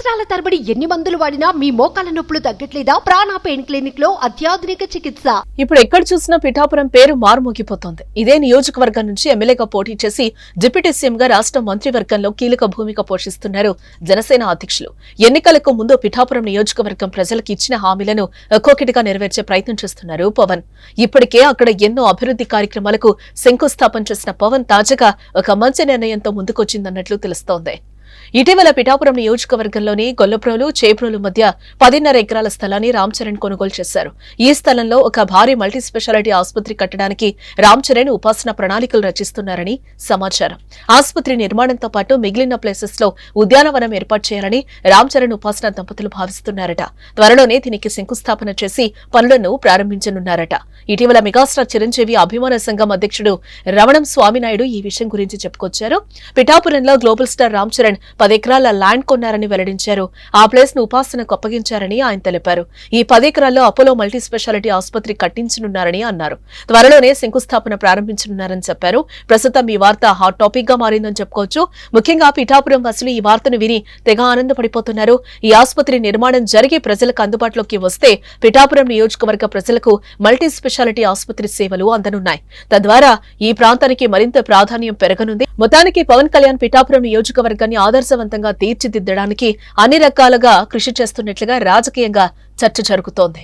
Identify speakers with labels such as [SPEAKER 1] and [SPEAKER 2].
[SPEAKER 1] సంవత్సరాల తరబడి ఎన్ని మందులు వాడినా మీ మోకాల నొప్పులు తగ్గట్లేదా? ప్రాణ పెయిన్ క్లినిక్ లో అత్యాధునిక చికిత్స.
[SPEAKER 2] ఇప్పుడు ఎక్కడ చూసినా పిఠాపురం పేరు మారుమోగిపోతోంది. ఇదే నియోజకవర్గం నుంచి ఎమ్మెల్యేగా పోటీ చేసి డిప్యూటీ సీఎంగా రాష్ట్ర మంత్రివర్గంలో కీలక భూమిక పోషిస్తున్నారు జనసేన అధ్యక్షులు. ఎన్నికలకు ముందు పిఠాపురం నియోజకవర్గం ప్రజలకు ఇచ్చిన హామీలను ఒక్కొక్కటిగా నెరవేర్చే ప్రయత్నం చేస్తున్నారు పవన్. ఇప్పటికే అక్కడ ఎన్నో అభివృద్ధి కార్యక్రమాలకు శంకుస్థాపన చేసిన పవన్ తాజాగా ఒక మంచి నిర్ణయంతో ముందుకొచ్చిందన్నట్లు తెలుస్తోంది. ఇటీవల పిఠాపురం నియోజకవర్గంలోని గొల్లప్రోలు చేప్రోలు మధ్య 10.5 ఎకరాల స్థలాన్ని రామ్ చరణ్ కొనుగోలు చేశారు. ఈ స్థలంలో ఒక భారీ మల్టీ స్పెషాలిటీ ఆసుపత్రి కట్టడానికి రామ్ చరణ్ ఉపాసన ప్రణాళికలు రచిస్తున్నారని సమాచారం. ఆసుపత్రి నిర్మాణంతో పాటు మిగిలిన ప్లేసెస్ లో ఉద్యానవనం ఏర్పాటు చేయాలని రామ్ చరణ్ ఉపాసన దంపతులు భావిస్తున్నారట. త్వరలోనే దీనికి శంకుస్థాపన చేసి పనులను ప్రారంభించనున్నారట. ఇటీవల మెగాస్టార్ చిరంజీవి అభిమాన సంఘం అధ్యక్షుడు రమణం స్వామినాయుడు ఈ విషయం గురించి చెప్పుకొచ్చారు. పిఠాపురంలో గ్లోబల్ స్టార్ రామ్ చరణ్ 10 ఎకరాల ల్యాండ్ కొన్నారని వెల్లడించారు. ఆ ప్లేస్ ను ఉపాసనకు అప్పగించారని ఆయన తెలిపారు. ఈ 10 ఎకరాల్లో అపోలో మల్టీ స్పెషాలిటీ ఆసుపత్రి కట్టించనున్నారని అన్నారు. త్వరలోనే శంకుస్థాపన ప్రారంభించనున్నారని చెప్పారు. ప్రస్తుతం ఈ వార్త హాట్ టాపిక్ గా మారిందని చెప్పుకోవచ్చు. ముఖ్యంగా పిఠాపురం వాసులు ఈ వార్తను విని తెగ ఆనందపడిపోతున్నారు. ఈ ఆసుపత్రి నిర్మాణం జరిగి ప్రజలకు అందుబాటులోకి వస్తే పిఠాపురం నియోజకవర్గ ప్రజలకు మల్టీ స్పెషాలిటీ ఆసుపత్రి సేవలు అందనున్నాయి. తద్వారా ఈ ప్రాంతానికి మరింత ప్రాధాన్యం పెరగనుంది. మొత్తానికి పవన్ కళ్యాణ్ పిఠాపురం నియోజకవర్గాన్ని ఆదర్శవంతంగా తీర్చిదిద్దడానికి అన్ని రకాలుగా కృషి చేస్తున్నట్లుగా రాజకీయంగా చర్చ జరుగుతోంది.